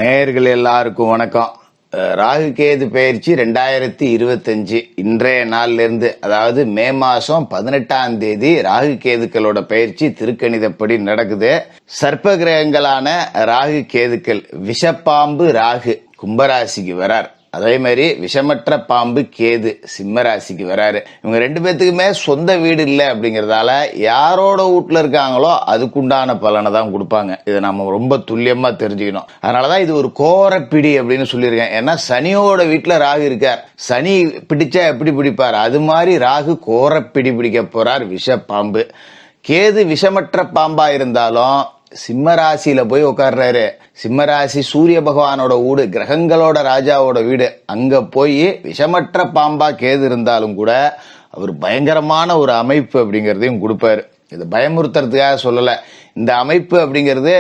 நேயர்கள் எல்லாருக்கும் வணக்கம். ராகு கேது பயிற்சி 2025 இன்றைய நாள்ல இருந்து, அதாவது மே மாசம் 18ஆம் தேதி ராகு கேதுக்களோட பயிற்சி திருக்கணிதப்படி நடக்குது. சர்ப்ப கிரகங்களான ராகு கேதுக்கள், விஷப்பாம்பு ராகு கும்பராசிக்கு வரார். அதே மாதிரி விஷமற்ற பாம்பு கேது சிம்ம ராசிக்கு வராரு. இவங்க ரெண்டு பேத்துக்குமே சொந்த வீடு இல்லை அப்படிங்கறதால யாரோட வீட்டுல இருக்காங்களோ அதுக்குண்டான பலனை தான் கொடுப்பாங்க. இதை நம்ம ரொம்ப துல்லியமா தெரிஞ்சுக்கணும். அதனாலதான் இது ஒரு கோரப்பிடி அப்படின்னு சொல்லியிருக்கேன். ஏன்னா சனியோட வீட்டுல ராகு இருக்கார். சனி பிடிச்சா எப்படி பிடிப்பார், அது மாதிரி ராகு கோரப்பிடி பிடிக்க போறார் விஷப்பாம்பு. கேது விஷமற்ற பாம்பா இருந்தாலும் சிம்ம ராசியில போய் உட்கார்றாரு. சிம்ம ராசி சூரிய பகவானோட வீடு, கிரகங்களோட ராஜாவோட வீடு. அங்க போய் விஷமற்ற பாம்பா கேது இருந்தாலும் கூட அவர் பயங்கரமான ஒரு அமைப்பு அப்படிங்கறதையும் கொடுப்பாரு. இது பயமுறுத்துறதுக்காக சொல்லல. இந்த அமைப்பு அப்படிங்கிறது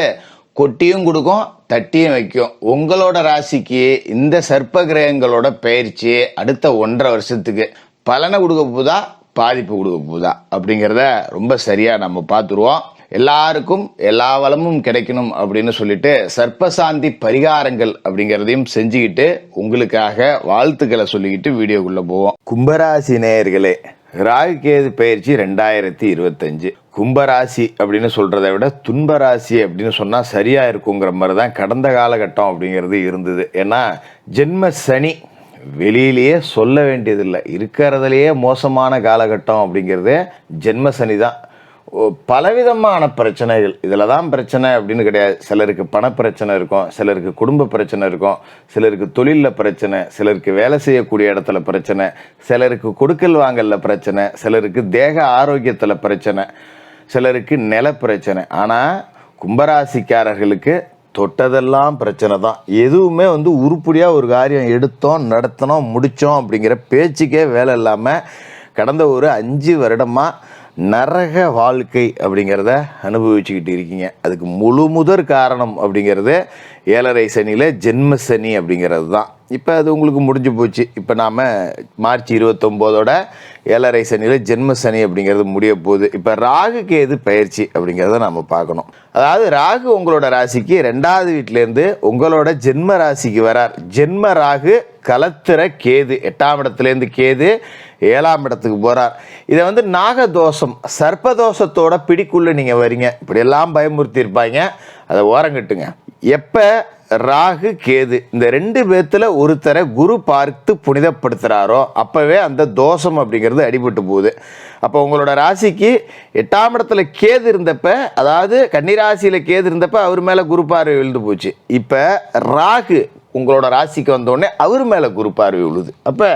கொட்டியும் கொடுக்கும், தட்டியும் வைக்கும். உங்களோட ராசிக்கு இந்த சர்ப்ப கிரகங்களோட பயிற்சி அடுத்த 1.5 வருஷத்துக்கு பலனை கொடுக்க போதா, பாதிப்பு கொடுக்க போதா அப்படிங்கிறத ரொம்ப சரியா நம்ம பார்த்துருவோம். எல்லாருக்கும் எல்லா வளமும் கிடைக்கணும் அப்படின்னு சொல்லிட்டு சர்ப்பசாந்தி பரிகாரங்கள் அப்படிங்கறதையும் செஞ்சுக்கிட்டு உங்களுக்காக வாழ்த்துக்களை சொல்லிக்கிட்டு வீடியோக்குள்ள போவோம். கும்பராசி நேயர்களே, ராகு கேது பயிற்சி 2025. கும்பராசி அப்படின்னு சொல்றதை விட துன்பராசி அப்படின்னு சொன்னா சரியா இருக்குங்கிற மாதிரி தான் கடந்த காலகட்டம் அப்படிங்கிறது இருந்தது. ஏன்னா ஜென்ம சனி வெளியிலேயே சொல்ல வேண்டியதில்லை, இருக்கிறதுலையே மோசமான காலகட்டம் அப்படிங்கிறது ஜென்ம சனி தான். பலவிதமான பிரச்சனைகள், இதில் தான் பிரச்சனை அப்படின்னு கிடையாது. சிலருக்கு பண பிரச்சனை இருக்கும், சிலருக்கு குடும்ப பிரச்சனை இருக்கும், சிலருக்கு தொழிலில் பிரச்சனை, சிலருக்கு வேலை செய்யக்கூடிய இடத்துல பிரச்சனை, சிலருக்கு கொடுக்கல் வாங்கல பிரச்சனை, சிலருக்கு தேக ஆரோக்கியத்தில் பிரச்சனை, சிலருக்கு நில பிரச்சனை. ஆனால் கும்பராசிக்காரர்களுக்கு தொட்டதெல்லாம் பிரச்சனை தான். எதுவுமே உருப்படியாக ஒரு காரியம் எடுத்தோம், நடத்தினோம், முடித்தோம் அப்படிங்கிற பேச்சுக்கே வேலை இல்லாமல் கடந்த ஒரு 5 வருடமாக நரக வாழ்க்கை அப்படிங்கிறத அனுபவிச்சுக்கிட்டு இருக்கீங்க. அதுக்கு முதற் காரணம் அப்படிங்கிறது 7.5 சனியில் ஜென்ம சனி அப்படிங்கிறது தான். இப்போ அது உங்களுக்கு முடிஞ்சு போச்சு. இப்போ நாம் மார்ச் 29 7.5 சனியில் ஜென்ம சனி அப்படிங்கிறது முடிய போகுது. இப்போ ராகு கேது பயிற்சி அப்படிங்கிறத நம்ம பார்க்கணும். அதாவது ராகு உங்களோட ராசிக்கு 2வது வீட்டிலேருந்து உங்களோட ஜென்ம ராசிக்கு வரார். ஜென்ம ராகு கலத்திர கேது 8ஆம் இடத்துலேருந்து கேது 7ஆம் இடத்துக்கு போகிறார். இதை நாகதோஷம் சர்ப்பதோஷத்தோட பிடிக்குள்ள நீங்கள் வரீங்க இப்படியெல்லாம் பயமுறுத்தி இருப்பாங்க. அதை ஓரங்கட்டுங்க. எப்போ ராகு கேது இந்த 2 பேத்துல ஒருத்தரை குரு பார்த்து புனிதப்படுத்துகிறாரோ அப்போவே அந்த தோஷம் அப்படிங்கிறது அடிபட்டு போகுது. அப்போ உங்களோட ராசிக்கு 8ஆம் இடத்துல கேது இருந்தப்ப, அதாவது கன்னிராசியில் கேது இருந்தப்ப அவர் மேலே குரு பார்வை விழுந்து போச்சு. இப்போ ராகு உங்களோட ராசிக்கு வந்தோடனே அவர் மேலே குரு பார்வை விழுது. அப்போ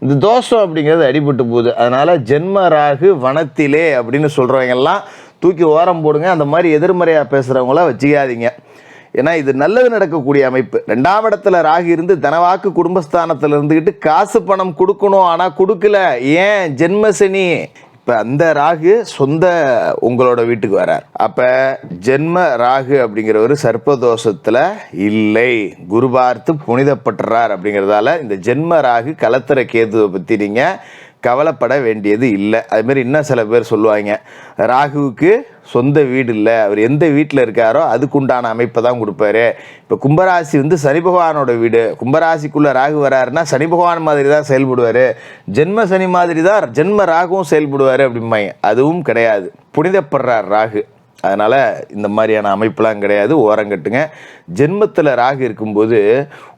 இந்த தோஷம் அப்படிங்கிறது அடிபட்டு போகுது. அதனால் ஜென்ம ராகு வனத்திலே அப்படின்னு சொல்கிறவங்கெல்லாம் தூக்கி ஓரம் போடுங்க. அந்த மாதிரி எதிர்மறையாக பேசுகிறவங்கள வச்சுக்காதீங்க. ஏன்னா இது நல்லது நடக்கக்கூடிய அமைப்பு. 2ஆம் இடத்துல ராகு இருந்து தனவாக்கு குடும்பஸ்தானத்தில் இருந்துக்கிட்டு காசு பணம் கொடுக்கணும், ஆனால் கொடுக்கல. ஏன்? ஜென்ம சனி. இப்போ அந்த ராகு சொந்த உங்களோட வீட்டுக்கு வரார். அப்போ ஜென்ம ராகு அப்படிங்கிறவர் சர்ப்பதோஷத்தில் இல்லை, குரு பார்த்து புனிதப்பட்டுறார். அப்படிங்கிறதால இந்த ஜென்ம ராகு கலத்திர கேதுவை பற்றி நீங்கள் கவலைப்பட வேண்டியது இல்லை. அதுமாரி இன்னும் சில பேர் சொல்லுவாங்க, ராகுவுக்கு சொந்த வீடு இல்லை, அவர் எந்த வீட்டில் இருக்காரோ அதுக்குண்டான அமைப்பை தான் கொடுப்பாரு. இப்போ கும்பராசி சனி பகவானோட வீடு. கும்பராசிக்குள்ளே ராகு வராருன்னா சனி பகவான் மாதிரி தான் செயல்படுவார், ஜென்ம சனி மாதிரி தான் ஜென்ம ராகுவும் செயல்படுவார் அப்படிம்பாங்க. அதுவும் கிடையாது, புனிதப்படுறார் ராகு. அதனால் இந்த மாதிரியான அமைப்பெலாம் கிடையாது, ஓரங்கட்டுங்க. ஜென்மத்தில் ராகு இருக்கும்போது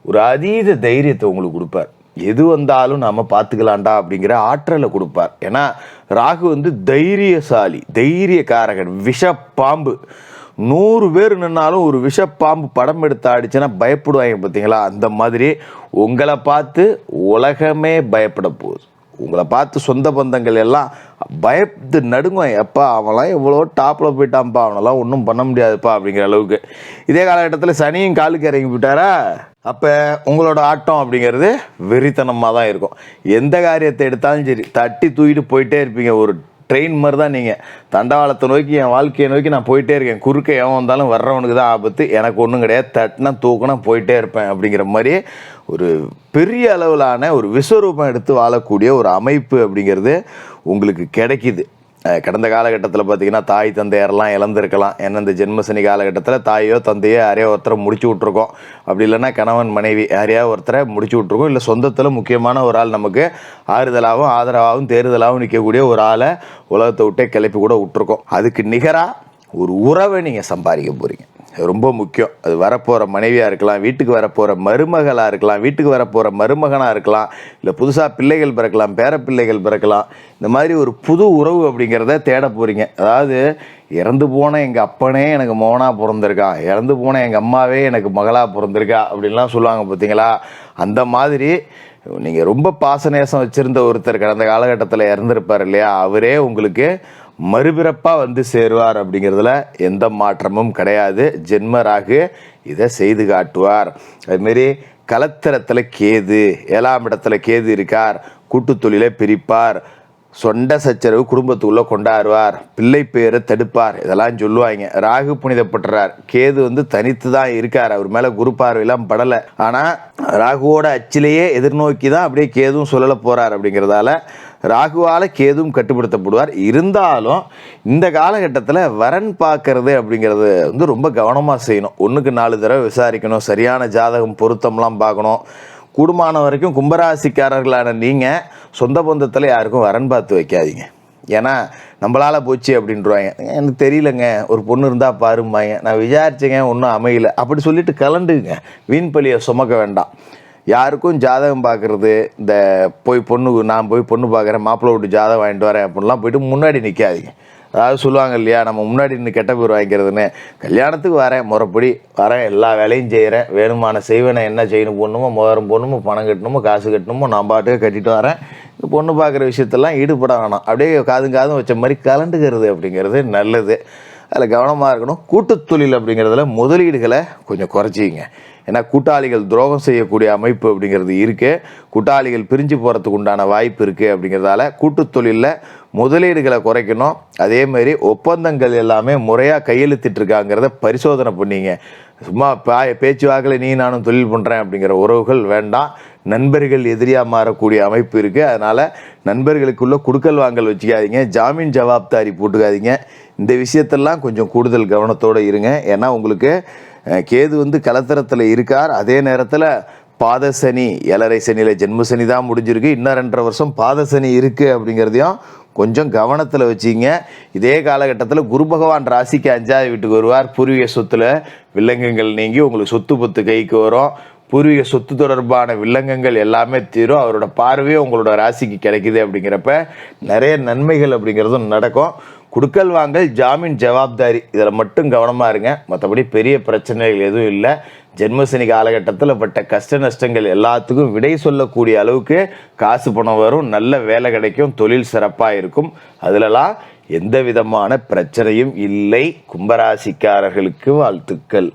ஒரு அதீத தைரியத்தை உங்களுக்கு கொடுப்பார். எது வந்தாலும் நாம் பார்த்துக்கலாண்டா அப்படிங்கிற ஆற்றலை கொடுப்பார். ஏன்னா ராகு தைரியசாலி, தைரியக்காரகன், விஷப்பாம்பு. 100 பேர் நின்னாலும் ஒரு விஷப்பாம்பு படம் எடுத்து ஆடிச்சுன்னா பயப்படுவாங்க பார்த்தீங்களா? அந்த மாதிரி உங்களை பார்த்து உலகமே பயப்பட போகுது. உங்களை பார்த்து சொந்த பந்தங்கள் எல்லாம் பயத்து நடுங்குவாங்க. எப்பா அவன்லாம் எவ்வளோ டாப்பில் போயிட்டான்ப்பா, அவனெல்லாம் ஒன்றும் பண்ண முடியாதுப்பா அப்படிங்கிற அளவுக்கு. இதே காலகட்டத்தில் சனியும் காலுக்கு இறங்கி போயிட்டாரா, அப்போ உங்களோட ஆட்டம் அப்படிங்கிறது வெறித்தனமாக தான் இருக்கும். எந்த காரியத்தை எடுத்தாலும் சரி தட்டி தூக்கிட்டு போயிட்டே இருப்பீங்க. ஒரு ட்ரெயின் மாதிரி தான் நீங்கள். தண்டவாளத்தை நோக்கி, என் வாழ்க்கையை நோக்கி நான் போயிட்டே இருக்கேன். குறுக்க எவன் வந்தாலும் வர்றவனுக்கு தான் ஆபத்து, எனக்கு ஒன்றும் கிடையாது, தட்டினா தூக்கினா போயிட்டே இருப்பேன் அப்படிங்கிற மாதிரி ஒரு பெரிய அளவிலான ஒரு விஸ்வரூபம் எடுத்து வாழக்கூடிய ஒரு அமைப்பு அப்படிங்கிறது உங்களுக்கு கிடைக்கிது. கடந்த காலகட்டத்தில் பார்த்திங்கன்னா தாய் தந்தையரெல்லாம் இழந்திருக்கலாம். ஏன்னா இந்த ஜென்மசனி காலகட்டத்தில் தாயோ தந்தையோ யாரையோ ஒருத்தரை முடிச்சு விட்ருக்கோம். அப்படி இல்லைன்னா கணவன் மனைவி யாரையா ஒருத்தரை முடிச்சு விட்ருக்கோம். இல்லை சொந்தத்தில் முக்கியமான ஒரு ஆள் நமக்கு ஆறுதலாகவும் ஆதரவாகவும் தேறுதலாகவும் நிற்கக்கூடிய ஒரு ஆளை உலகத்தை விட்டே கிளப்பி கூட விட்ருக்கோம். அதுக்கு நிகராக ஒரு உறவை நீங்கள் சம்பாதிக்க போகிறீங்க. ரொம்ப முக்கியம். அது வரப்போகிற மனைவியாக இருக்கலாம், வீட்டுக்கு வரப்போகிற மருமகளாக இருக்கலாம், வீட்டுக்கு வரப்போகிற மருமகனாக இருக்கலாம், இல்லை புதுசாக பிள்ளைகள் பிறக்கலாம், பேர பிள்ளைகள் பிறக்கலாம். இந்த மாதிரி ஒரு புது உறவு அப்படிங்கிறத தேட போகிறீங்க. அதாவது இறந்து போன எங்கள் அப்பனே எனக்கு மகனாக பிறந்திருக்கான், இறந்து போன எங்கள் அம்மாவே எனக்கு மகளாக பிறந்திருக்கா அப்படின்லாம் சொல்லுவாங்க பார்த்தீங்களா. அந்த மாதிரி நீங்கள் ரொம்ப பாசநேசம் வச்சுருந்த ஒருத்தர் கடந்த காலகட்டத்தில் இறந்துருப்பார் இல்லையா, அவரே உங்களுக்கு மறுபிறப்பாக வந்து சேருவார். அப்படிங்கிறதுல எந்த மாற்றமும் கிடையாது. ஜென்மராகு இதை செய்து காட்டுவார். அதுமாரி கலத்திரத்தில் கேது, 7ஆம் இடத்துல கேது இருக்கார். கூட்டு தொழிலை பிரிப்பார், சொண்ட சச்சரவு குடும்பத்துக்குள்ளே கொண்டாடுவார், பிள்ளை பேரை தடுப்பார், இதெல்லாம் சொல்லுவாங்க. ராகு புனிதப்பட்டுறார், கேது வந்து தனித்து தான் இருக்கார், அவர் மேலே குரு பார்வையெல்லாம் படலை. ஆனால் ராகுவோட அச்சிலேயே எதிர்நோக்கி தான் அப்படியே கேதுவும் சொல்லலை போகிறார். அப்படிங்கிறதால ராகுவால் கேதுவும் கட்டுப்படுத்தப்படுவார். இருந்தாலும் இந்த காலகட்டத்தில் வரன் பார்க்கறது அப்படிங்கிறது வந்து ரொம்ப கவனமாக செய்யணும். 1க்கு 4 தடவை விசாரிக்கணும், சரியான ஜாதகம் பொருத்தம்லாம் பார்க்கணும். கூடுமான வரைக்கும் கும்பராசிக்காரர்களான நீங்கள் சொந்த பந்தத்தில் யாருக்கும் வரன் பார்த்து வைக்காதீங்க. ஏன்னா நம்மளால் போச்சு அப்படின்றாங்க. எனக்கு தெரியலங்க, ஒரு பொண்ணு இருந்தால் பாரும்பாங்க, நான் விசாரிச்சேங்க ஒன்றும் அமையலை அப்படி சொல்லிட்டு கலண்டுங்க. வீண் பழியை சுமக்க வேண்டாம். யாருக்கும் ஜாதகம் பார்க்குறது, இந்த நான் போய் பொண்ணு பார்க்குறேன், மாப்பிள்ளை விட்டு ஜாதகம் வாங்கிட்டு வரேன் அப்படின்லாம் போயிட்டு முன்னாடி நிற்காதீங்க. அதாவது சொல்லுவாங்க இல்லையா, நம்ம முன்னாடி நின்று கெட்ட பேர் வாங்கிக்கிறதுன்னு. கல்யாணத்துக்கு வரேன், முறைப்படி வரேன், எல்லா வேலையும் செய்கிறேன், வேணுமான செய்வேனை என்ன செய்யணும் போடணுமோ, மோதிரம் போடணுமோ, பணம் கட்டணுமோ, காசு கட்டணுமோ, நான் பாட்டுக்கு கட்டிட்டு வரேன். இந்த பொண்ணு பார்க்குற விஷயத்தெல்லாம் ஈடுபட வேணாம். அப்படியே காதும் வச்ச மாதிரி கலண்டுக்கிறது அப்படிங்கிறது நல்லது. அதில் கவனமாக இருக்கணும். கூட்டுத் தொழில் அப்படிங்கிறதுல முதலீடுகளை கொஞ்சம் குறைச்சிங்க. ஏன்னா கூட்டாளிகள் துரோகம் செய்யக்கூடிய அமைப்பு அப்படிங்கிறது இருக்குது. கூட்டாளிகள் பிரிஞ்சு போகிறதுக்கு உண்டான வாய்ப்பு இருக்குது. அப்படிங்கிறதால கூட்டுத் தொழிலில் முதலீடுகளை குறைக்கணும். அதேமாரி ஒப்பந்தங்கள் எல்லாமே முறையாக கையெழுத்திட்டுருக்காங்கிறத பரிசோதனை பண்ணிங்க. சும்மா பேச்சுவாக்கில் நீ நானும் தொழில் பண்ணுறேன் அப்படிங்கிற உறவுகள் வேண்டாம். நண்பர்கள் எதிரியாக மாறக்கூடிய அமைப்பு இருக்குது. அதனால் நண்பர்களுக்குள்ளே குடுக்கல் வாங்கல் வச்சுக்காதீங்க, ஜாமீன் ஜவாப்தாரி போட்டுக்காதீங்க. இந்த விஷயத்தெல்லாம் கொஞ்சம் கூடுதல் கவனத்தோடு இருங்க. ஏன்னா உங்களுக்கு கேது வந்து கலத்திரத்தில் இருக்கார். அதே நேரத்தில் பாதசனி, 7.5 சனியில் ஜென்மசனி தான் முடிஞ்சிருக்கு. இன்னும் 2.5 வருஷம் பாதசனி இருக்குது. அப்படிங்கிறதையும் கொஞ்சம் கவனத்தில் வச்சிங்க. இதே காலகட்டத்தில் குரு பகவான் ராசிக்கு 5ஆவது வீட்டுக்கு வருவார். பூர்வீக சொத்தில் வில்லங்கங்கள் நீங்கி உங்களுக்கு சொத்து பத்து கைக்கு வரும். பூர்வீக சொத்து தொடர்பான வில்லங்கங்கள் எல்லாமே தீரும். அவரோட பார்வையும் உங்களோட ராசிக்கு கிடைக்குது. அப்படிங்கிறப்ப நிறைய நன்மைகள் அப்படிங்கிறதும் நடக்கும். குடுக்கல் வாங்கல், ஜாமீன் ஜவாப்தாரி, இதில் மட்டும் கவனமாக இருங்க. மற்றபடி பெரிய பிரச்சனைகள் எதுவும் இல்லை. ஜென்மசனி காலகட்டத்தில் பட்ட கஷ்ட நஷ்டங்கள் எல்லாத்துக்கும் விடை சொல்லக்கூடிய அளவுக்கு காசு பணம் வரும், நல்ல வேலை கிடைக்கும், தொழில் சிறப்பாக இருக்கும். அதிலலாம் எந்த விதமான பிரச்சனையும் இல்லை. கும்பராசிக்காரர்களுக்கு வாழ்த்துக்கள்.